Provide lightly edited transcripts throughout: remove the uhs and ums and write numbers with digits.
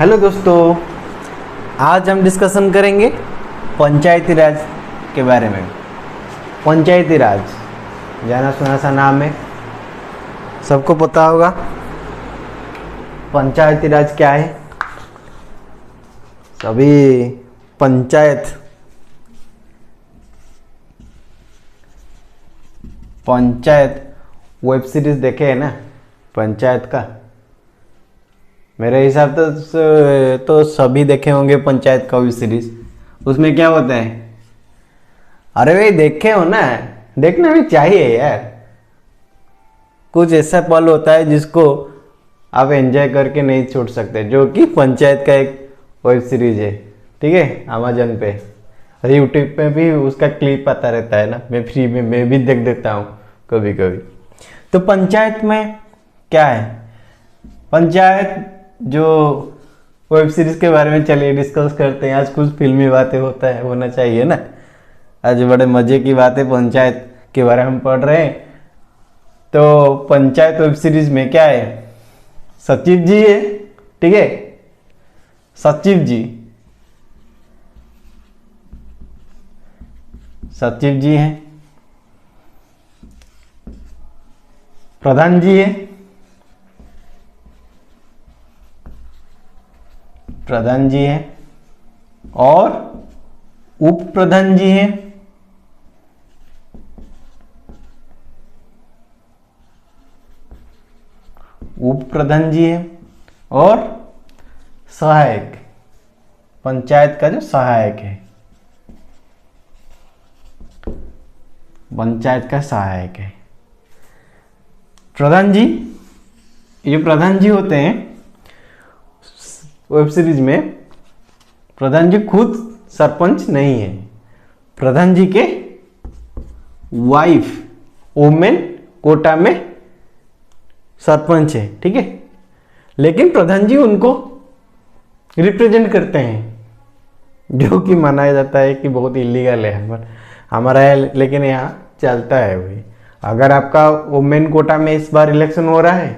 Hello दोस्तों, आज हम डिस्कशन करेंगे पंचायती राज के बारे में। पंचायती राज जाना सुना सा नाम है, सबको पता होगा। पंचायती राज क्या है? सभी पंचायत वेब सीरीज देखे है ना, पंचायत का। मेरे हिसाब से तो सभी देखे होंगे पंचायत का वेब सीरीज। उसमें क्या होता है? अरे भाई देखे हो ना, देखना भी चाहिए यार। कुछ ऐसा पल होता है जिसको आप एंजॉय करके नहीं छोड़ सकते, जो कि पंचायत का एक वेब सीरीज है। ठीक है, अमेजन पे और यूट्यूब पे भी उसका क्लिप आता रहता है ना, मैं फ्री में मैं भी देख देता हूँ कभी कभी। तो पंचायत में क्या है? पंचायत जो वेब सीरीज के बारे में चलिए डिस्कस करते हैं। आज कुछ फिल्मी बातें होना चाहिए ना। आज बड़े मजे की बातें पंचायत के बारे में हम पढ़ रहे हैं। तो पंचायत वेब सीरीज में क्या है? सचिव जी है, ठीक है, सचिव जी हैं, प्रधान जी है, और उप प्रधान जी हैं, और सहायक, पंचायत का जो सहायक है, पंचायत का सहायक है प्रधान जी। ये प्रधान जी होते हैं वेब सीरीज में। प्रधान जी खुद सरपंच नहीं है, प्रधान जी के वाइफ वोमेन कोटा में सरपंच है, ठीक है। लेकिन प्रधान जी उनको रिप्रेजेंट करते हैं, जो कि माना जाता है कि बहुत इलीगल है हमारा है, लेकिन यहाँ चलता है वही। अगर आपका वोमेन कोटा में इस बार इलेक्शन हो रहा है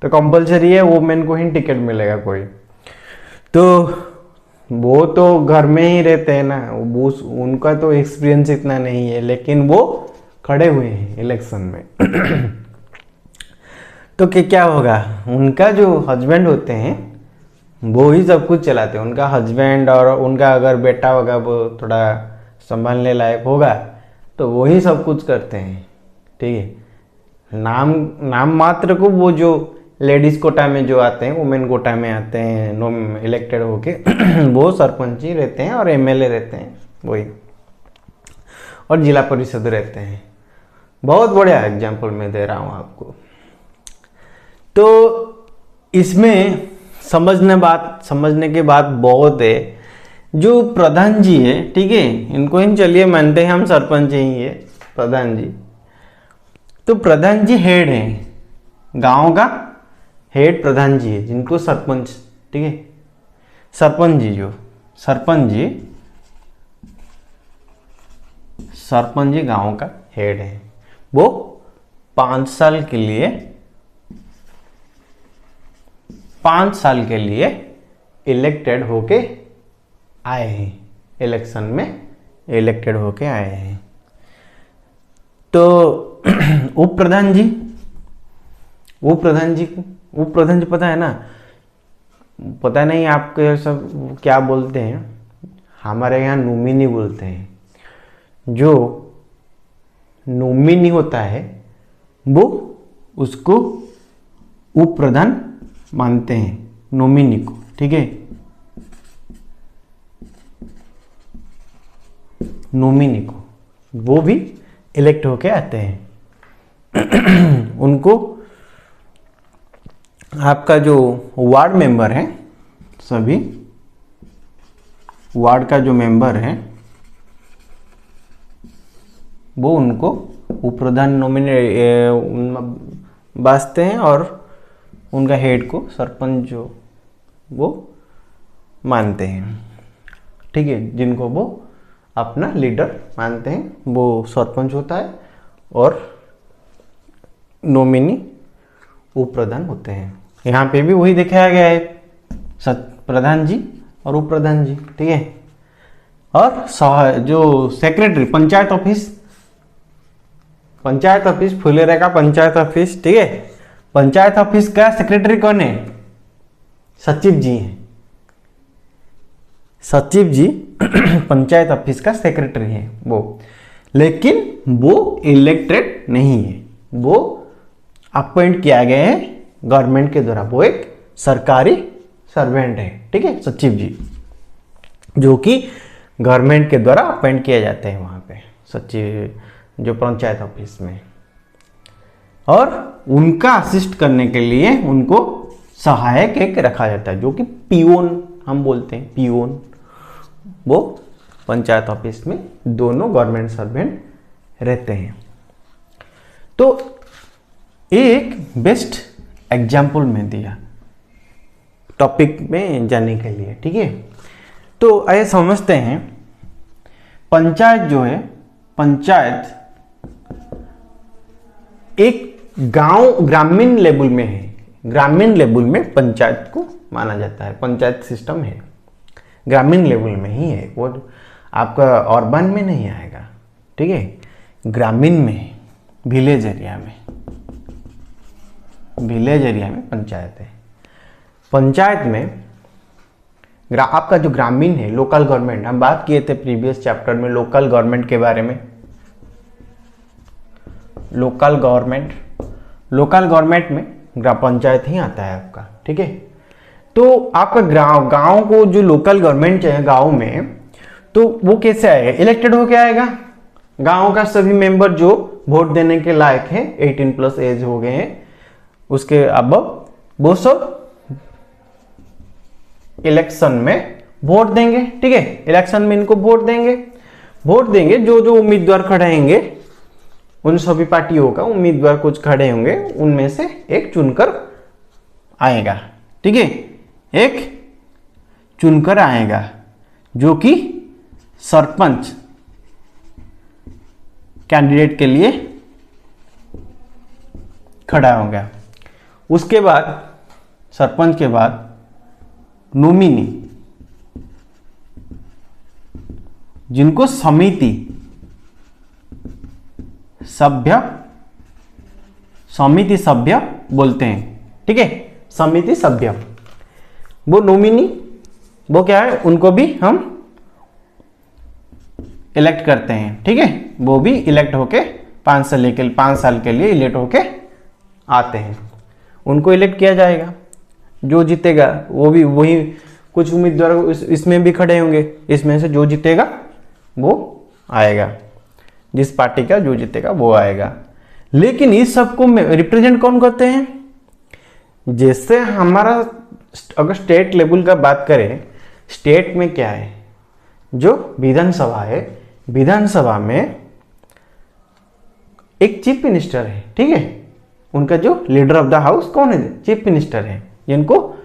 तो कंपलसरी है वोमेन को ही टिकट मिलेगा कोई। तो वो तो घर में ही रहते हैं ना, वो उनका तो एक्सपीरियंस इतना नहीं है, लेकिन वो खड़े हुए हैं इलेक्शन में। तो क्या होगा? उनका जो हस्बैंड होते हैं वो ही सब कुछ चलाते हैं। उनका हस्बैंड और उनका अगर बेटा होगा वो थोड़ा संभालने लायक होगा तो वो ही सब कुछ करते हैं, ठीक है। नाम मात्र को वो जो लेडीज कोटा में जो आते हैं, वुमेन कोटा में आते हैं इलेक्टेड होके, वो सरपंच ही रहते हैं और एमएलए रहते हैं वही, और जिला परिषद रहते हैं। बहुत बढ़िया एग्जाम्पल मैं दे रहा हूँ आपको। तो इसमें समझने के बाद बहुत है। जो प्रधान जी है, ठीक है, इनको ही चलिए मानते हैं हम सरपंच ही है प्रधान जी। तो प्रधान जी हेड हैं, गांव का हेड प्रधान जी है, जिनको सरपंच, ठीक है, सरपंच जी गांव का हेड है। वो 5 साल के लिए इलेक्टेड होके आए हैं, इलेक्शन में इलेक्टेड होके आए हैं। तो उप प्रधान जी पता है ना? पता नहीं आपके सब क्या बोलते हैं, हमारे यहाँ नोमिनी बोलते हैं। जो नोमिनी होता है वो उसको उप प्रधान मानते हैं, नोमिनी को, ठीक है। नोमिनी को वो भी इलेक्ट होके आते हैं। उनको आपका जो वार्ड मेंबर है, सभी वार्ड का जो मेंबर है वो उनको उपप्रधान बासते हैं, और उनका हेड को सरपंच जो वो मानते हैं, ठीक है। जिनको वो अपना लीडर मानते हैं वो सरपंच होता है, और नोमिनी उप प्रधान होते हैं। यहाँ पे भी वही दिखाया गया है, प्रधान जी और उप प्रधान जी, ठीक है। और जो सेक्रेटरी, पंचायत ऑफिस फुलेरा का पंचायत ऑफिस, ठीक है। पंचायत ऑफिस का सेक्रेटरी कौन है? सचिव जी हैं। सचिव जी पंचायत ऑफिस का सेक्रेटरी है वो, लेकिन वो इलेक्टेड नहीं है, वो अपॉइंट किया गया है गवर्नमेंट के द्वारा, वो एक सरकारी सर्वेंट है, ठीक है। सचिव जी जो कि गवर्नमेंट के द्वारा अपॉइंट किए जाते हैं वहां पे, सचिव जो पंचायत ऑफिस में। और उनका असिस्ट करने के लिए उनको सहायक एक रखा जाता है, जो कि पियोन हम बोलते हैं, पियोन। वो पंचायत ऑफिस में दोनों गवर्नमेंट सर्वेंट रहते हैं। तो एक बेस्ट एग्जाम्पल में दिया टॉपिक में जाने के लिए, ठीक है। तो आइए समझते हैं, पंचायत जो है, पंचायत एक गांव ग्रामीण लेवल में है, ग्रामीण लेवल में पंचायत को माना जाता है, पंचायत सिस्टम है ग्रामीण लेवल में ही है, वो आपका अर्बन में नहीं आएगा, ठीक है। ग्रामीण में, विलेज एरिया में, विलेज एरिया में पंचायत है। पंचायत में आपका जो ग्रामीण है, लोकल गवर्नमेंट, हम बात किए थे प्रीवियस चैप्टर में लोकल गवर्नमेंट के बारे में। लोकल गवर्नमेंट में ग्राम पंचायत ही आता है आपका, ठीक है। तो आपका गांव को जो लोकल गवर्नमेंट है गांव में, तो वो कैसे आएगा? इलेक्टेड होके आएगा। गांव का सभी मेंबर जो वोट देने के लायक है, 18+ एज हो गए हैं, उसके अब वो सब इलेक्शन में वोट देंगे, ठीक है। इलेक्शन में इनको वोट देंगे, जो उम्मीदवार खड़े होंगे, उन सभी पार्टियों का उम्मीदवार कुछ खड़े होंगे, उनमें से एक चुनकर आएगा, ठीक है। एक चुनकर आएगा जो कि सरपंच कैंडिडेट के लिए खड़ा होगा। उसके बाद सरपंच के बाद नॉमिनी, जिनको समिति सभ्य बोलते हैं, ठीक है। समिति सभ्य, वो नॉमिनी, वो क्या है, उनको भी हम इलेक्ट करते हैं, ठीक है। वो भी इलेक्ट होके 5 साल के लिए इलेक्ट होके आते हैं, उनको इलेक्ट किया जाएगा। जो जीतेगा वो भी वही, कुछ उम्मीदवार इसमें भी खड़े होंगे, इसमें से जो जीतेगा वो आएगा, जिस पार्टी का जो जीतेगा वो आएगा। लेकिन इस सबको रिप्रेजेंट कौन करते हैं? जैसे हमारा अगर स्टेट लेवल का बात करें, स्टेट में क्या है, जो विधानसभा है, विधानसभा में एक चीफ मिनिस्टर है, ठीक है। उनका जो लीडर ऑफ द हाउस कौन है? चीफ मिनिस्टर है, जिनको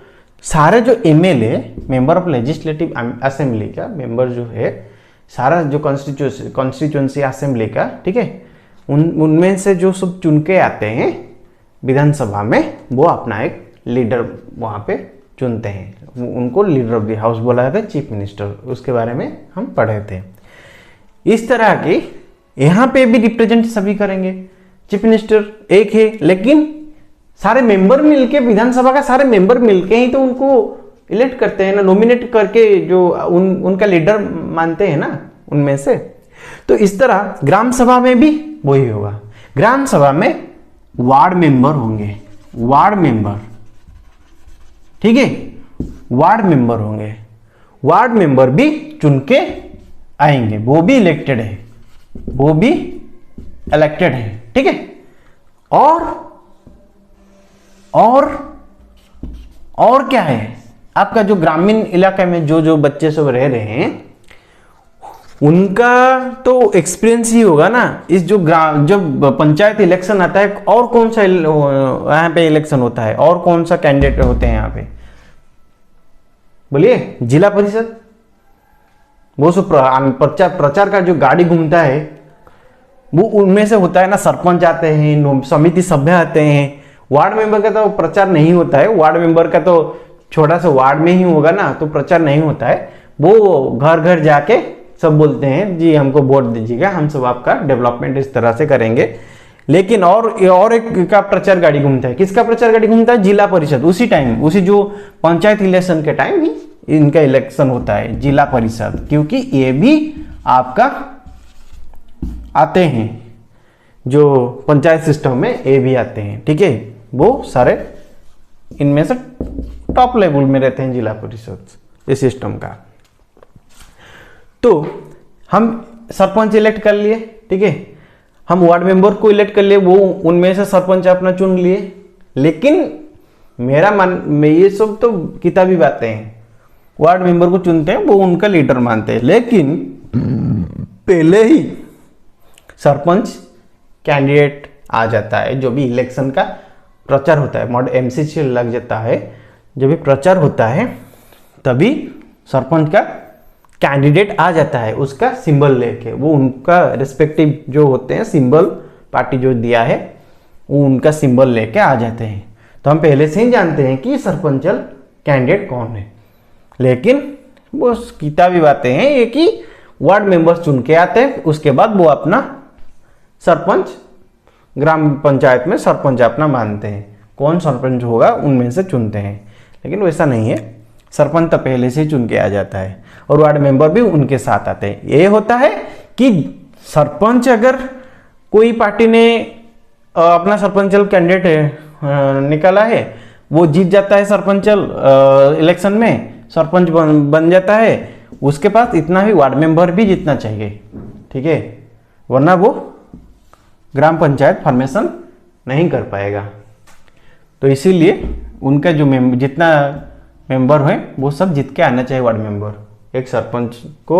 सारे जो MLA, member of legislative assembly का मेंबर जो है, सारा जो कॉन्स्टिट्यूएंसी असेंबली का, ठीक है, उनमें से जो सब चुन के आते हैं विधानसभा में, वो अपना एक लीडर वहां पे चुनते हैं, उनको लीडर ऑफ द हाउस बोला जाता है, चीफ मिनिस्टर। उसके बारे में हम पढ़े थे। इस तरह के यहाँ पे भी रिप्रेजेंट सभी करेंगे। चीफ मिनिस्टर एक है, लेकिन सारे मेंबर मिलके, विधानसभा का सारे मेंबर मिलके ही तो उनको इलेक्ट करते हैं ना, नॉमिनेट करके जो उनका लीडर मानते हैं ना उनमें से। तो इस तरह ग्राम सभा में भी वही होगा। ग्राम सभा में वार्ड मेंबर होंगे, वार्ड मेंबर, ठीक है, वार्ड मेंबर होंगे। वार्ड मेंबर भी चुन के आएंगे, वो भी इलेक्टेड है, वो भी इलेक्टेड है, ठीक है। और क्या है, आपका जो ग्रामीण इलाके में जो बच्चे सब रह रहे हैं, उनका तो एक्सपीरियंस ही होगा ना। इस जब पंचायत इलेक्शन आता है, और कौन सा यहाँ पे इलेक्शन होता है, और कौन सा कैंडिडेट होते हैं यहाँ पे, बोलिए? जिला परिषद, वो सब प्रचार का जो गाड़ी घूमता है, वो उनमें से होता है ना। सरपंच आते हैं, समिति सभ्य आते हैं। वार्ड मेंबर का तो प्रचार नहीं होता है, वार्ड मेंबर का तो छोटा सा वार्ड में ही होगा ना तो प्रचार नहीं होता है, वो घर घर जाके सब बोलते हैं जी हमको वोट दीजिएगा, हम सब आपका डेवलपमेंट इस तरह से करेंगे। लेकिन और एक का प्रचार गाड़ी घूमता है, किसका प्रचार गाड़ी घूमता है? जिला परिषद। उसी टाइम, उसी जो पंचायत इलेक्शन के टाइम ही इनका इलेक्शन होता है, जिला परिषद, क्योंकि ये भी आपका आते हैं जो पंचायत सिस्टम में, ये भी आते हैं, ठीक है। वो सारे इनमें से टॉप लेवल में रहते हैं जिला परिषद इस सिस्टम का। तो हम सरपंच इलेक्ट कर लिए, ठीक है, हम वार्ड मेंबर को इलेक्ट कर लिए, वो उनमें से सरपंच अपना चुन लिए। लेकिन मेरा मन, ये सब तो किताबी बातें हैं, वार्ड मेंबर को चुनते हैं, वो उनका लीडर मानते हैं। लेकिन पहले ही सरपंच कैंडिडेट आ जाता है, जो भी इलेक्शन का प्रचार होता है, मॉडल एमसीसी लग जाता है, जब भी प्रचार होता है तभी सरपंच का कैंडिडेट आ जाता है, उसका सिंबल लेके। वो उनका रिस्पेक्टिव जो होते हैं सिंबल, पार्टी जो दिया है वो उनका सिंबल लेके आ जाते हैं। तो हम पहले से ही जानते हैं कि सरपंचल कैंडिडेट कौन है। लेकिन वो किताबी बातें हैं ये कि वार्ड मेंबर्स चुन के आते हैं, उसके बाद वो अपना सरपंच, ग्राम पंचायत में सरपंच अपना मानते हैं, कौन सरपंच होगा उनमें से चुनते हैं। लेकिन वैसा नहीं है, सरपंच तो पहले से ही चुन के आ जाता है और वार्ड मेंबर भी उनके साथ आते हैं। ये होता है कि सरपंच, अगर कोई पार्टी ने अपना सरपंचल कैंडिडेट निकाला है, वो जीत जाता है सरपंचल इलेक्शन में, सरपंच बन जाता है, उसके पास इतना भी वार्ड मेंबर भी जीतना चाहिए, ठीक है, वरना वो ग्राम पंचायत फॉर्मेशन नहीं कर पाएगा। तो इसीलिए उनका जो जितना मेंबर है वो सब जीत के आना चाहिए वार्ड मेंबर, एक सरपंच को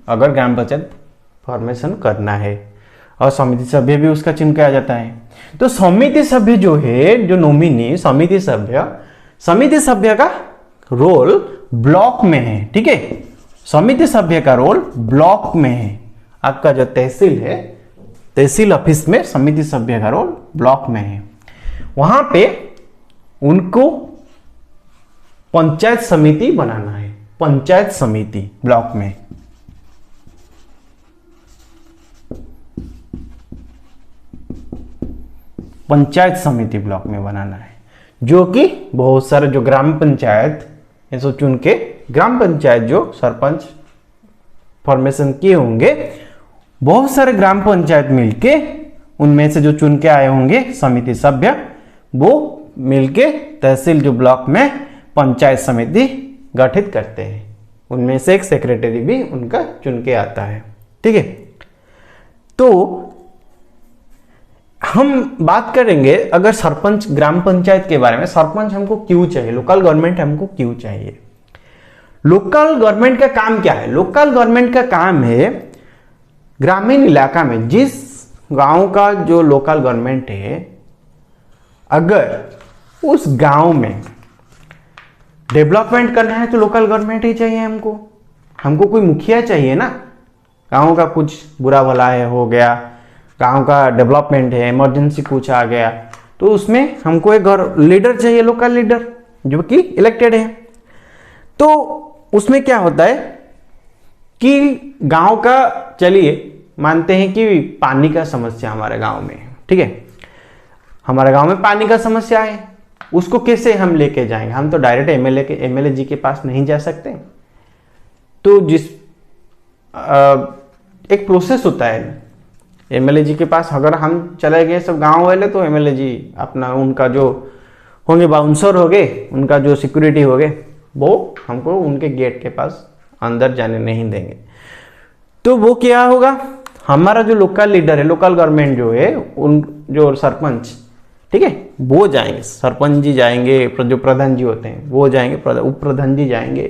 अगर ग्राम पंचायत फॉर्मेशन करना है। और समिति सभ्य भी उसका चुन के आ जाता है। तो समिति सभ्य जो है, जो नॉमिनी समिति सभ्य का रोल ब्लॉक में है, ठीक है। समिति सभ्य का रोल ब्लॉक में है। आपका जो तहसील है, तहसील ऑफिस में समिति सभ्य का रोल ब्लॉक में है। वहां पे उनको पंचायत समिति बनाना है, पंचायत समिति ब्लॉक में। पंचायत समिति ब्लॉक में बनाना है, जो कि बहुत सारे जो ग्राम पंचायत ऐसा चुन के ग्राम पंचायत जो सरपंच फॉर्मेशन किए होंगे, बहुत सारे ग्राम पंचायत मिलके उनमें से जो चुन के आए होंगे समिति सभ्य, वो मिलके तहसील जो ब्लॉक में पंचायत समिति गठित करते हैं। उनमें से एक सेक्रेटरी भी उनका चुन के आता है, ठीक है। तो हम बात करेंगे अगर सरपंच, ग्राम पंचायत के बारे में। सरपंच हमको क्यों चाहिए, लोकल गवर्नमेंट हमको क्यों चाहिए? लोकल गवर्नमेंट का काम क्या है? लोकल गवर्नमेंट का काम है ग्रामीण इलाका में जिस गांव का जो लोकल गवर्नमेंट है, अगर उस गांव में डेवलपमेंट करना है तो लोकल गवर्नमेंट ही चाहिए हमको। हमको कोई मुखिया चाहिए ना, गांव का कुछ बुरा भला है हो गया, गांव का डेवलपमेंट है, इमरजेंसी कुछ आ गया, तो उसमें हमको एक लीडर चाहिए, लोकल लीडर जो कि इलेक्टेड है। तो उसमें क्या होता है कि गांव का, चलिए मानते हैं कि पानी का समस्या हमारे गांव में, ठीक है, हमारे गांव में पानी का समस्या है, उसको कैसे हम लेके जाएंगे? हम तो डायरेक्ट एमएलए जी के पास नहीं जा सकते। तो एक प्रोसेस होता है एमएलए जी के पास। अगर हम चले गए सब गांव वाले, तो एमएलए जी अपना, उनका जो होंगे बाउंसर हो गए, उनका जो सिक्योरिटी हो गए, वो हमको उनके गेट के पास अंदर जाने नहीं देंगे। तो वो क्या होगा, हमारा जो लोकल लीडर है, लोकल गवर्नमेंट जो है, उन जो सरपंच, ठीक है, वो जाएंगे, सरपंच जी जाएंगे, जो प्रधान जी होते हैं वो जाएंगे, उप प्रधान जी जाएंगे,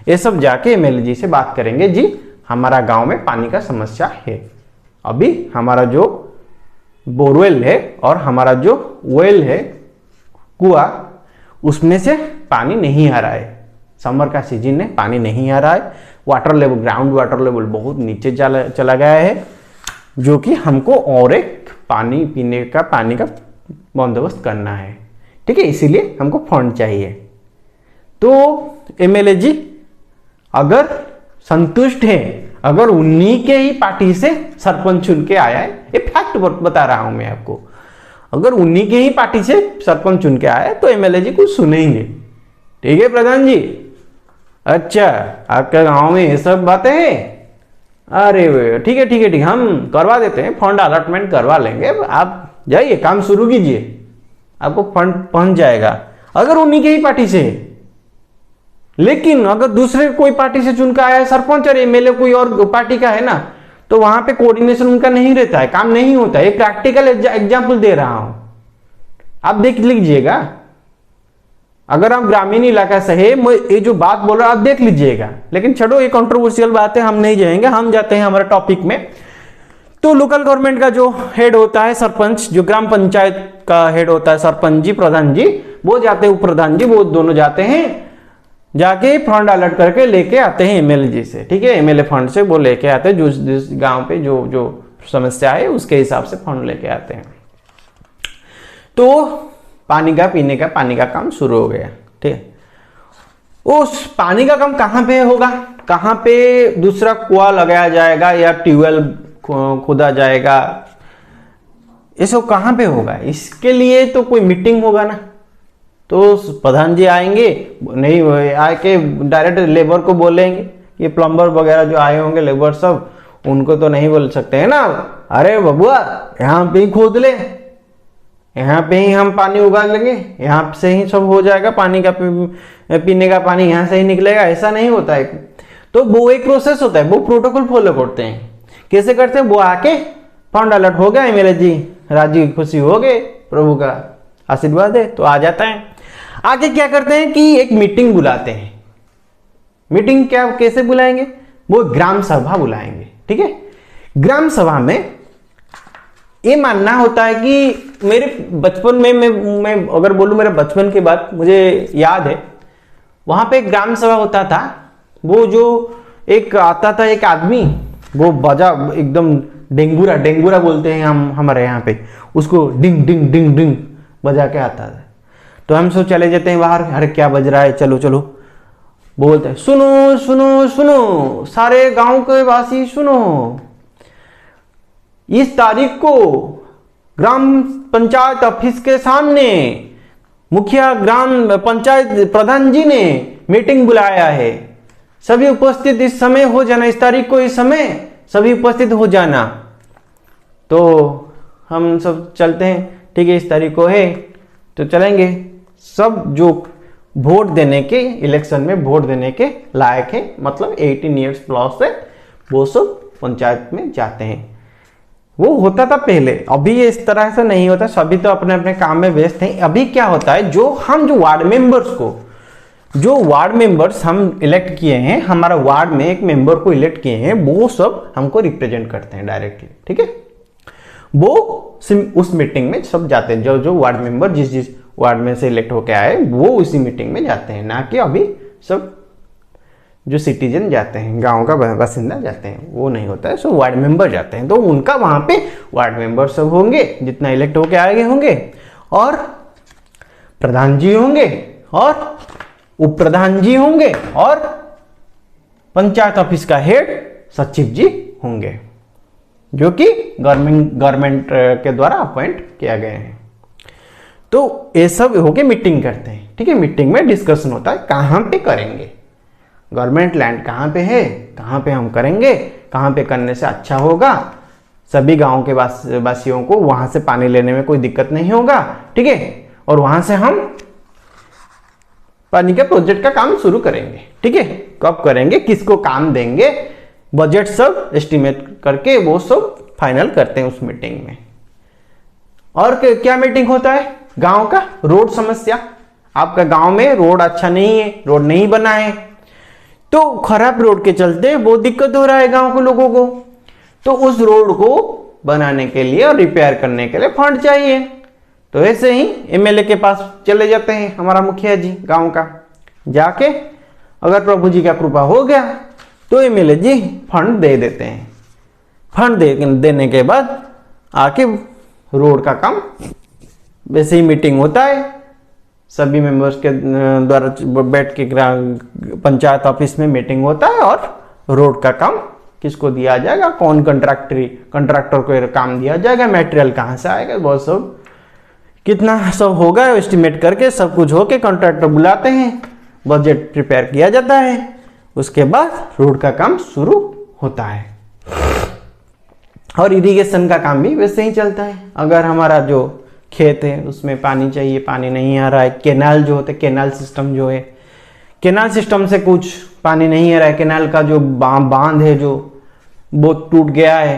ये सब जाके एमएलए जी से बात करेंगे, जी हमारा गांव में पानी का समस्या है, अभी हमारा जो बोरवेल है और हमारा जो वेल है, कुआं, उसमें से पानी नहीं आ रहा है, समर का सीजन है, पानी नहीं आ रहा है, water level, ground water level बहुत नीचे चला गया है, जो कि हमको और एक पानी पीने का, पानी का बंदोबस्त करना है, ठीक है, इसीलिए हमको फंड चाहिए। तो एमएलए जी अगर संतुष्ट है, अगर उन्हीं के ही पार्टी से सरपंच चुन के आया है, ये फैक्ट बता रहा हूं मैं आपको, अगर उन्हीं के ही पार्टी से सरपंच चुन के आया है तो एमएलए जी कुछ सुनेंगे। ठीक है प्रधान जी? अच्छा, आपके गांव में ये सब बातें हैं? अरे ठीक है ठीक है ठीक है, हम करवा देते हैं, फंड अलॉटमेंट करवा लेंगे, आप जाइए काम शुरू कीजिए, आपको फंड पहुंच जाएगा, अगर उन्हीं के ही पार्टी से। लेकिन अगर दूसरे कोई पार्टी से चुन कर आया है सरपंच और एमएलए कोई और पार्टी का है ना, तो वहां पे कोऑर्डिनेशन उनका नहीं रहता है, काम नहीं होता है। एक प्रैक्टिकल एग्जांपल दे रहा हूं, आप देख लीजिएगा। अगर आप ग्रामीण इलाका से है, मैं ये जो बात बोल रहा हूं आप देख लीजिएगा। लेकिन छोड़ो, ये कंट्रोवर्शियल बात है, हम नहीं जाएंगे, हम जाते हैं हमारे टॉपिक में। तो लोकल गवर्नमेंट का जो हेड होता है सरपंच, जो ग्राम पंचायत का हेड होता है सरपंच जी, प्रधान जी, वो जाते हैं, उप प्रधान जी, वो दोनों जाते हैं, जाके फंड अलर्ट करके लेके आते हैं एमएलए जी से। ठीक है, एमएलए फंड से वो लेके आते हैं, जिस गांव पे जो जो समस्या है उसके हिसाब से फंड लेके आते हैं। तो पानी का, पीने का पानी का काम शुरू हो गया। ठीक है, उस पानी का काम कहां पे होगा, कहां पे दूसरा कुआं लगाया जाएगा या ट्यूबवेल खोदा जाएगा, ये सब कहां पे होगा? इसके लिए तो कोई मीटिंग होगा ना। तो प्रधान जी आएंगे नहीं, आके डायरेक्ट लेबर को बोलेंगे, ये प्लम्बर वगैरह जो आए होंगे लेबर सब, उनको तो नहीं बोल सकते हैं ना, अरे बबुआ यहाँ पे ही खोद ले, यहाँ पे ही हम पानी उगा लेंगे, यहाँ से ही सब हो जाएगा, पानी का पीने का पानी यहाँ से ही निकलेगा, ऐसा नहीं होता है। तो वो एक प्रोसेस होता है, वो प्रोटोकॉल फॉलो करते हैं। कैसे करते हैं? वो आके फंड अलर्ट हो गया, एमएलए जी राजी खुशी हो गए, प्रभु का आशीर्वाद है, तो आ जाता है। आगे क्या करते हैं कि एक मीटिंग बुलाते हैं। मीटिंग क्या, कैसे बुलाएंगे? वो ग्राम सभा बुलाएंगे। ठीक है, ग्राम सभा में ये मानना होता है कि मेरे बचपन में, मैं अगर बोलूं मेरे बचपन की बात, मुझे याद है वहां पे एक ग्राम सभा होता था। वो जो एक आता था एक आदमी, वो बजा एकदम डेंगूरा, डेंगूरा बोलते हैं हम हमारे यहाँ पे उसको, डिंग डिंग डिंग डिंग बजा के आता था। तो हम सब चले जाते हैं बाहर, अरे क्या बज रहा है, चलो चलो। बोलते हैं सुनो सुनो सुनो, सारे गांव के वासी सुनो, इस तारीख को ग्राम पंचायत ऑफिस के सामने मुखिया ग्राम पंचायत प्रधान जी ने मीटिंग बुलाया है, सभी उपस्थित इस समय हो जाना, इस तारीख को इस समय सभी उपस्थित हो जाना। तो हम सब चलते हैं, ठीक है इस तारीख को है तो चलेंगे। सब जो वोट देने के, इलेक्शन में वोट देने के लायक है, मतलब 18 ईयर्स प्लस है, वो सब पंचायत में जाते हैं। वो होता था पहले, अभी ये इस तरह से नहीं होता, सभी तो अपने अपने काम में व्यस्त हैं। अभी क्या होता है, जो वार्ड मेंबर्स को, जो वार्ड मेंबर्स हम इलेक्ट किए हैं, हमारा वार्ड में एक मेंबर को इलेक्ट किए हैं, वो सब हमको रिप्रेजेंट करते हैं डायरेक्टली। ठीक है, वो उस मीटिंग में सब जाते हैं, जो जो वार्ड मेंबर जिस वार्ड में से इलेक्ट होके आए वो उसी मीटिंग में जाते हैं, ना कि अभी सब जो सिटीजन जाते हैं, गांव का बासिंदा जाते हैं, वो नहीं होता है। सो वार्ड मेंबर जाते हैं, तो उनका वहां पे वार्ड मेंबर सब होंगे, जितना इलेक्ट होके आए होंगे, और प्रधान जी होंगे, और उप प्रधान जी होंगे, और पंचायत ऑफिस का हेड सचिव जी होंगे, जो कि गवर्नमेंट के द्वारा अपॉइंट किया गए हैं। तो ये सब होके मीटिंग करते हैं। ठीक है, मीटिंग में डिस्कशन होता है कहां पे करेंगे, गवर्नमेंट लैंड कहां पे है, कहां पे हम करेंगे, कहां पे करने से अच्छा होगा, सभी गांव के वासियों को वहां से पानी लेने में कोई दिक्कत नहीं होगा। ठीक है, और वहां से हम पानी के प्रोजेक्ट का काम शुरू करेंगे। ठीक है, कब करेंगे, किसको काम देंगे, बजट सब एस्टिमेट करके वो सब फाइनल करते हैं उस मीटिंग में। और क्या मीटिंग होता है, गांव का रोड समस्या, आपका गांव में रोड अच्छा नहीं है, रोड नहीं बना है, तो खराब रोड के चलते बहुत दिक्कत हो रहा है गांव के लोगों को, तो उस रोड को बनाने के लिए और रिपेयर करने के लिए फंड चाहिए। तो ऐसे ही एमएलए के पास चले जाते हैं, हमारा मुखिया जी गांव का, जाके अगर प्रभु जी का कृपा हो गया तो एमएलए जी फंड दे देते हैं। फंड देने के बाद आके रोड का काम, वैसे ही मीटिंग होता है, सभी मेंबर्स के द्वारा बैठ के पंचायत ऑफिस में मीटिंग होता है और रोड का काम किसको दिया जाएगा, कौन कंट्रैक्टर को काम दिया जाएगा, मटेरियल कहाँ से आएगा, वो सब कितना सब होगा एस्टिमेट करके सब कुछ होके कॉन्ट्रैक्टर बुलाते हैं, बजट प्रिपेयर किया जाता है, उसके बाद रोड का काम शुरू होता है। और इरिगेशन का काम भी वैसे ही चलता है। अगर हमारा जो खेत है उसमें पानी चाहिए, पानी नहीं आ रहा है, केनाल जो होते केनाल सिस्टम जो है, केनाल सिस्टम से कुछ पानी नहीं आ रहा है, केनाल का जो बांध है जो वो टूट गया है,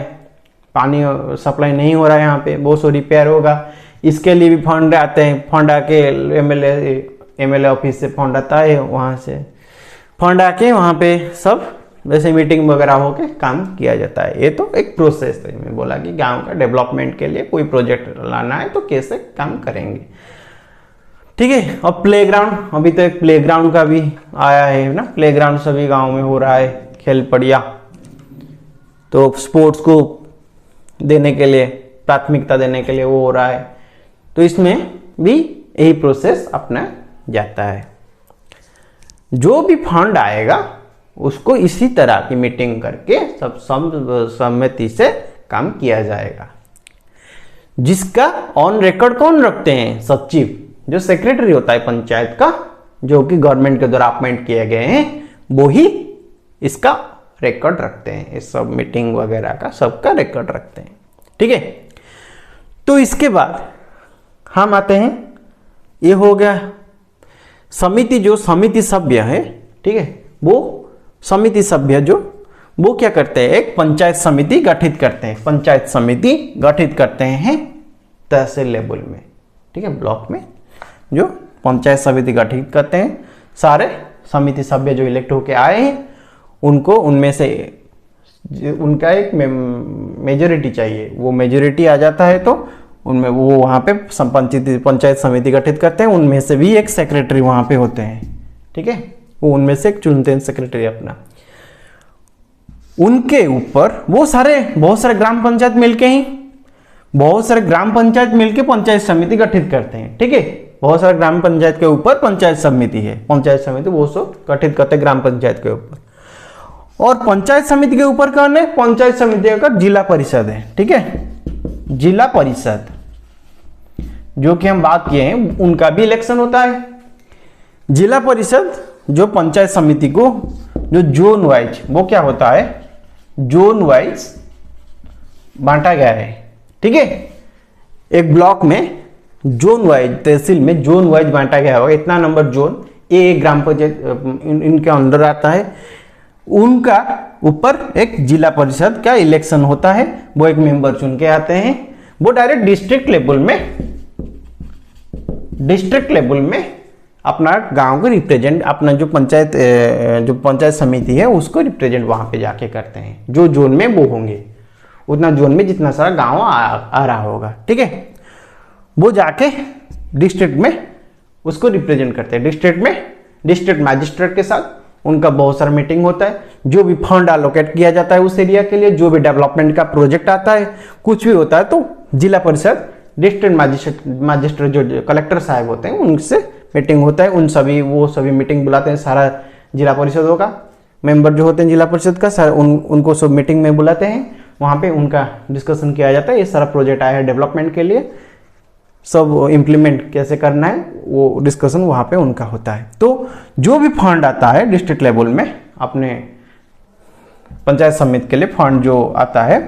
पानी सप्लाई नहीं हो रहा है यहाँ पे, वो सो रिपेयर होगा, इसके लिए भी फंड आते हैं, फंड आके एमएलए ऑफिस से फंड आता है, वहाँ से फंड आके वहाँ पे सब वैसे मीटिंग वगैरह होके काम किया जाता है। ये तो एक प्रोसेस है, मैं बोला कि गांव का डेवलपमेंट के लिए कोई प्रोजेक्ट लाना है तो कैसे काम करेंगे, ठीक है। अब प्लेग्राउंड, अभी तो एक प्लेग्राउंड का भी आया है ना, प्लेग्राउंड सभी गाँव में हो रहा है, खेल पड़िया, तो स्पोर्ट्स को देने के लिए, प्राथमिकता देने के लिए वो हो रहा है, तो इसमें भी यही प्रोसेस अपना जाता है। जो भी फंड आएगा उसको इसी तरह की मीटिंग करके सब सहमति से काम किया जाएगा, जिसका ऑन रिकॉर्ड कौन रखते हैं, सचिव, जो सेक्रेटरी होता है पंचायत का, जो कि गवर्नमेंट के द्वारा अपॉइंट किए गए हैं, वो ही इसका रिकॉर्ड रखते हैं, इस सब मीटिंग वगैरह का सबका रिकॉर्ड रखते हैं, ठीक है। तो इसके बाद हम आते हैं, ये हो गया समिति, जो समिति सभ्य है, ठीक है, वो समिति सभ्य जो वो क्या करते हैं, एक पंचायत समिति गठित करते हैं, पंचायत समिति गठित करते हैं तहसील लेवल में, ठीक है, ब्लॉक में जो पंचायत समिति गठित करते हैं, सारे समिति सभ्य जो इलेक्ट होके आए हैं उनको, उनमें से उनका एक मेजोरिटी चाहिए, वो मेजोरिटी आ जाता है तो उनमें वो वहाँ पे पंचायत समिति गठित करते हैं, उनमें से भी एक सेक्रेटरी वहाँ पे होते हैं, ठीक है, वो उनमें से एक चुनते हैं सेक्रेटरी अपना। उनके ऊपर बहुत सारे ग्राम पंचायत मिलके ही, बहुत सारे ग्राम पंचायत मिलके पंचायत समिति गठित करते हैं, ठीक है, बहुत सारे ग्राम पंचायत के ऊपर पंचायत समिति है, पंचायत समिति वो सब गठित करते हैं ग्राम पंचायत के ऊपर। और पंचायत समिति के ऊपर कौन है, पंचायत समिति का जिला परिषद है, ठीक है, जिला परिषद जो कि हम बात किए हैं, उनका भी इलेक्शन होता है। जिला परिषद जो पंचायत समिति को जो जोन वाइज, वो क्या होता है, जोन वाइज बांटा गया है, ठीक है, एक ब्लॉक में जोन वाइज, तहसील में जोन वाइज बांटा गया होगा, इतना नंबर जोन, ये ग्राम पंचायत इनके अंदर आता है, उनका ऊपर एक जिला परिषद का इलेक्शन होता है, वो एक मेंबर चुन के आते हैं, वो डायरेक्ट डिस्ट्रिक्ट लेवल में अपना गांव को रिप्रेजेंट, अपना जो पंचायत समिति है उसको रिप्रेजेंट वहां पे जाके करते हैं, जो जोन में वो होंगे, उतना जोन में जितना सारा गांव आ रहा होगा, ठीक है, वो जाके डिस्ट्रिक्ट में उसको रिप्रेजेंट करते हैं। डिस्ट्रिक्ट में डिस्ट्रिक्ट मैजिस्ट्रेट के साथ उनका बहुत सारा मीटिंग होता है, जो भी फंड एलोकेट किया जाता है उस एरिया के लिए, जो भी डेवलपमेंट का प्रोजेक्ट आता है, कुछ भी होता है, तो जिला परिषद, डिस्ट्रिक्ट मैजिस्ट्रेट जो कलेक्टर साहब होते हैं उनसे मीटिंग होता है, वो सभी मीटिंग बुलाते हैं, सारा जिला परिषदों का मेंबर जो होते हैं जिला परिषद का, उनको सब मीटिंग में बुलाते हैं, वहाँ पे उनका डिस्कशन किया जाता है, ये सारा प्रोजेक्ट आया है डेवलपमेंट के लिए, सब इम्प्लीमेंट कैसे करना है, वो डिस्कशन वहाँ पे उनका होता है। तो जो भी फंड आता है डिस्ट्रिक्ट लेवल में, अपने पंचायत समिति के लिए फंड जो आता है,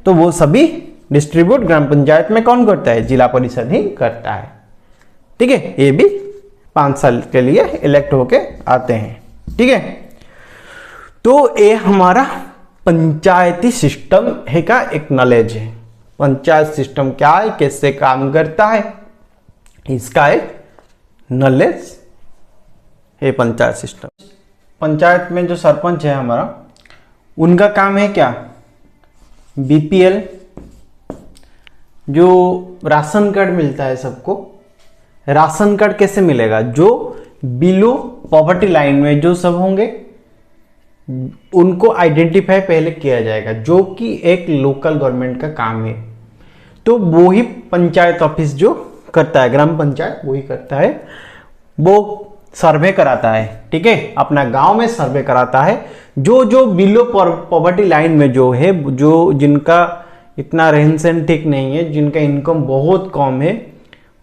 तो वो सभी डिस्ट्रीब्यूट ग्राम पंचायत में कौन करता है, जिला परिषद ही करता है, ठीक है, ये भी 5 साल के लिए इलेक्ट होके आते हैं, ठीक है। तो ये हमारा पंचायती सिस्टम है का एक नॉलेज है, पंचायत सिस्टम क्या है, कैसे काम करता है, इसका एक नॉलेज है पंचायत सिस्टम। पंचायत में जो सरपंच है हमारा, उनका काम है क्या, बीपीएल, जो राशन कार्ड मिलता है सबको, राशन कार्ड कैसे मिलेगा, जो बिलो पॉवर्टी लाइन में जो सब होंगे उनको आइडेंटिफाई पहले किया जाएगा, जो कि एक लोकल गवर्नमेंट का काम है, तो वो ही पंचायत ऑफिस जो करता है, ग्राम पंचायत वो ही करता है, वो सर्वे कराता है, ठीक है, अपना गांव में सर्वे कराता है। जो बिलो पॉवर्टी लाइन में जो है, जो जिनका इतना रहन सहन ठीक नहीं है, जिनका इनकम बहुत कम है,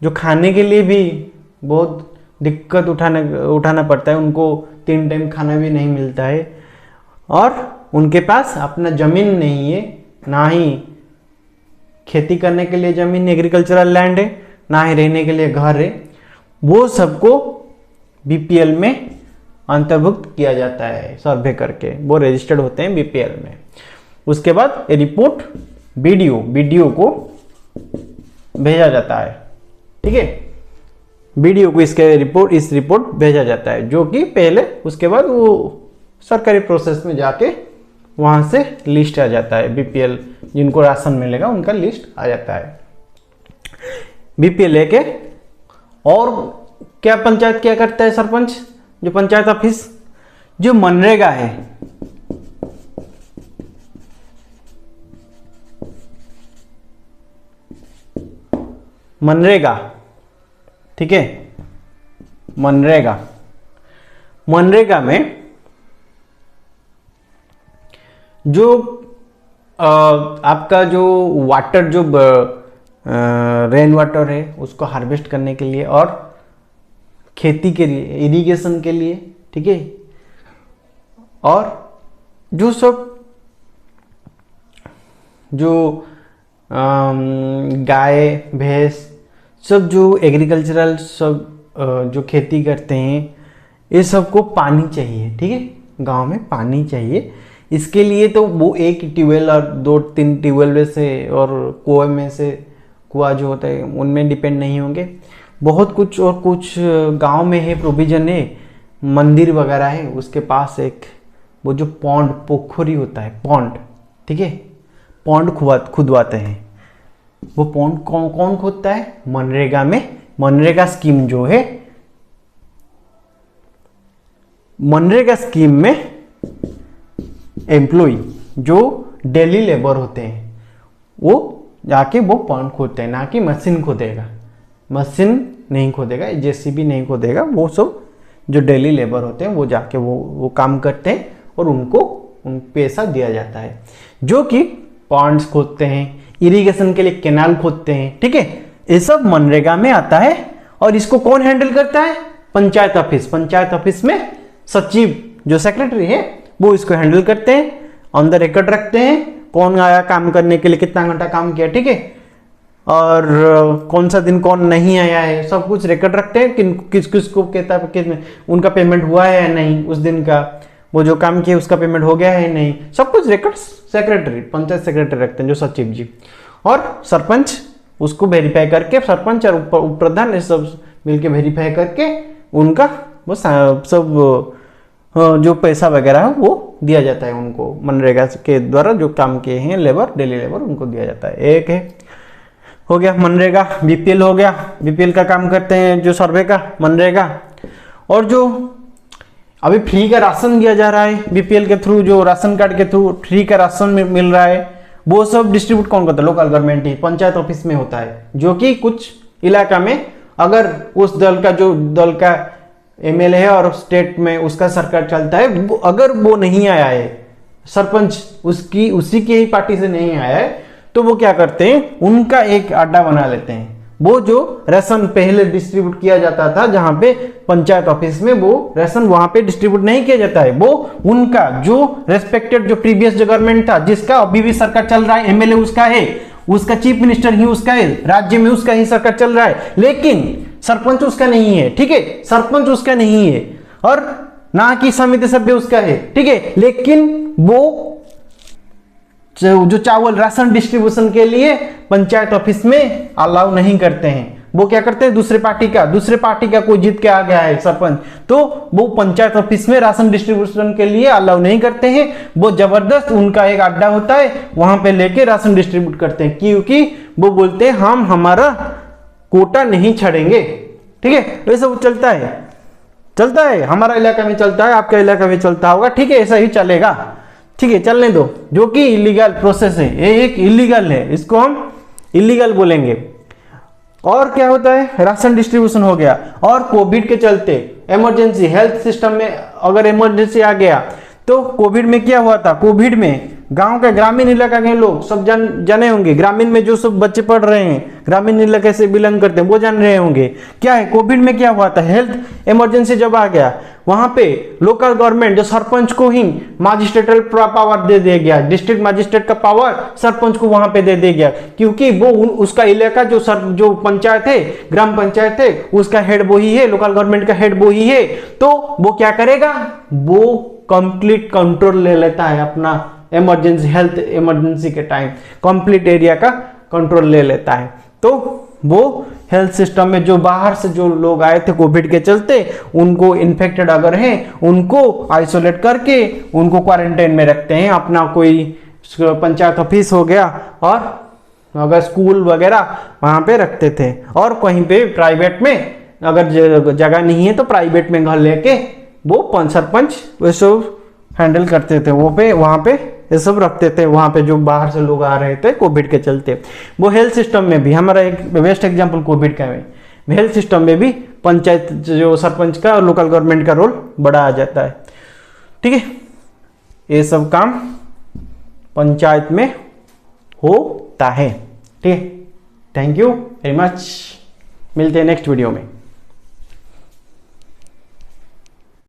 जो खाने के लिए भी बहुत दिक्कत उठाना पड़ता है, उनको 3 टाइम खाना भी नहीं मिलता है, और उनके पास अपना ज़मीन नहीं है, ना ही खेती करने के लिए ज़मीन एग्रीकल्चरल लैंड है, ना ही रहने के लिए घर है, वो सबको बीपीएल में अंतर्भुक्त किया जाता है सर्वे करके, वो रजिस्टर्ड होते हैं बीपीएल में। उसके बाद ये रिपोर्ट बीडीओ को भेजा जाता है, ठीक है, बीडीओ को इस रिपोर्ट भेजा जाता है, जो कि पहले उसके बाद वो सरकारी प्रोसेस में जाके वहाँ से लिस्ट आ जाता है, बीपीएल जिनको राशन मिलेगा उनका लिस्ट आ जाता है बीपीएल लेके। और क्या पंचायत क्या करता है, सरपंच जो पंचायत ऑफिस, जो मनरेगा है, मनरेगा, ठीक है, मनरेगा में जो आपका जो वाटर, जो रेन वाटर है उसको हार्वेस्ट करने के लिए और खेती के लिए, इरिगेशन के लिए, ठीक है, और जो सब जो गाय भैंस सब जो एग्रीकल्चरल सब जो खेती करते हैं, ये सबको पानी चाहिए, ठीक है, गांव में पानी चाहिए। इसके लिए तो वो एक ट्यूबवेल और 2-3 ट्यूबवेल से और कुएं में से, कुआं जो होता है उनमें डिपेंड नहीं होंगे, बहुत कुछ और कुछ गांव में है, प्रोविजन है, मंदिर वगैरह है, उसके पास एक वो जो पॉन्ड, पोखरी होता है, पॉन्ड, ठीक है, पॉन्ड खुदवाते हैं। वो पॉन्ड कौन खोदता है, मनरेगा में, मनरेगा स्कीम जो है, मनरेगा स्कीम में एम्प्लॉय जो डेली लेबर होते हैं वो जाके वो पॉन्ड खोदते हैं, ना कि मशीन खोदेगा, मशीन नहीं खोदेगा, जेसीबी नहीं खोदेगा, वो सब जो डेली लेबर होते हैं वो जाके वो काम करते हैं और उनको पैसा दिया जाता है, जो कि पॉन्ड्स खोदते हैं, इरिगेशन के लिए कैनाल खोदते हैं, ठीक है, ये सब मनरेगा में आता है। और इसको कौन हैंडल करता है, पंचायत ऑफिस। पंचायत ऑफिस में सचिव जो सेक्रेटरी है वो इसको हैंडल करते हैं, ऑन द रिकॉर्ड रखते हैं, कौन आया काम करने के लिए, कितना घंटा काम किया, ठीक है, और कौन सा दिन कौन नहीं आया है, सब कुछ रिकॉर्ड रखते हैं, किस किस को कहता है, उनका पेमेंट हुआ है या नहीं, उस दिन का वो जो काम किया उसका पेमेंट हो गया है नहीं, सब कुछ रिकॉर्ड सेक्रेटरी, पंचायत सेक्रेटरी रखते हैं जो सचिव जी। और सरपंच उसको वेरीफाई करके, सरपंच और उप प्रधान ये सब मिलके वेरीफाई करके उनका वो सब जो पैसा वगैरह है वो दिया जाता है उनको, मनरेगा के द्वारा जो काम किए हैं लेबर, डेली लेबर, उनको दिया जाता है। एक है, हो गया मनरेगा। बीपीएल हो गया, बीपीएल का काम करते हैं जो सर्वे का, मनरेगा। और जो अभी फ्री का राशन दिया जा रहा है बीपीएल के थ्रू, जो राशन कार्ड के थ्रू फ्री का राशन मिल रहा है, वो सब डिस्ट्रीब्यूट कौन करता है, लोकल गवर्नमेंट ही, पंचायत ऑफिस में होता है, जो कि कुछ इलाका में अगर उस दल का, जो दल का एमएलए है और स्टेट में उसका सरकार चलता है, अगर वो नहीं आया है, सरपंच उसी की ही पार्टी से नहीं आया है, तो वो क्या करते हैं, उनका एक अड्डा बना लेते हैं। वो जो राशन पहले डिस्ट्रीब्यूट किया जाता था, जहां पे पंचायत ऑफिस में, वो राशन वहां पे डिस्ट्रीब्यूट नहीं किया जाता है, वो उनका जो रेस्पेक्टेड जो प्रीवियस जो गवर्नमेंट था, जिसका अभी भी सरकार चल रहा है, एमएलए उसका है, उसका चीफ मिनिस्टर ही उसका है, राज्य में उसका ही सरकार चल रहा है, लेकिन सरपंच उसका नहीं है, ठीक है, सरपंच उसका नहीं है, और ना कि समिति सभ्य उसका है, ठीक है, लेकिन वो जो चावल राशन डिस्ट्रीब्यूशन के लिए पंचायत ऑफिस में अलाउ नहीं करते हैं। वो क्या करते हैं, दूसरे पार्टी का कोई जीत के आ गया है सरपंच, तो वो पंचायत ऑफिस में राशन डिस्ट्रीब्यूशन के लिए अलाउ नहीं करते हैं। वो जबरदस्त उनका एक अड्डा होता है, वहां पे लेके राशन डिस्ट्रीब्यूट करते हैं, क्योंकि वो बोलते हैं हम हमारा कोटा नहीं छड़ेंगे, ठीक है। वैसे वो चलता है, हमारा इलाका में चलता है, आपका इलाका में चलता होगा, ठीक है, ऐसा ही चलेगा, ठीक है, चलने दो। जो कि इलीगल प्रोसेस है, ये एक इलीगल है, इसको हम इलीगल बोलेंगे। और क्या होता है, राशन डिस्ट्रीब्यूशन हो गया। और कोविड के चलते इमरजेंसी हेल्थ सिस्टम में अगर इमरजेंसी आ गया तो कोविड में क्या हुआ था, कोविड में गांव के ग्रामीण इलाका के लोग सब जाने होंगे, ग्रामीण में जो सब बच्चे पढ़ रहे हैं ग्रामीण इलाके से बिलोंग करते हैं वो जान रहे होंगे क्या है कोविड में क्या हुआ था। हेल्थ इमरजेंसी जब आ गया वहां पे लोकल गवर्नमेंट जो सरपंच को ही मजिस्ट्रेटल पावर दे दिया गया, डिस्ट्रिक्ट मजिस्ट्रेट का पावर सरपंच को वहां पे दे दिया गया, क्योंकि वो उसका इलाका जो पंचायत है, ग्राम पंचायत है, उसका हेड वो ही है, लोकल गवर्नमेंट का हेड वो ही है। तो वो क्या करेगा, वो कंप्लीट कंट्रोल ले लेता है अपना इमरजेंसी, हेल्थ इमरजेंसी के टाइम कंप्लीट एरिया का कंट्रोल ले लेता है। तो वो हेल्थ सिस्टम में जो बाहर से जो लोग आए थे कोविड के चलते, उनको इन्फेक्टेड अगर हैं उनको आइसोलेट करके उनको क्वारंटाइन में रखते हैं। अपना कोई पंचायत ऑफिस हो गया और अगर स्कूल वगैरह वहां पे रखते थे, और कहीं पे प्राइवेट में अगर जगह नहीं है तो प्राइवेट में घर लेके वो सरपंच वो सब हैंडल करते थे, वो पे वहां पे ये सब रखते थे, वहां पे जो बाहर से लोग आ रहे थे कोविड के चलते। वो हेल्थ सिस्टम में भी हमारा एक बेस्ट एग्जांपल कोविड का है, हेल्थ सिस्टम में भी पंचायत जो सरपंच का और लोकल गवर्नमेंट का रोल बड़ा आ जाता है। ठीक है, ये सब काम पंचायत में होता है। ठीक है, थैंक यू वेरी मच, मिलते हैं नेक्स्ट वीडियो में।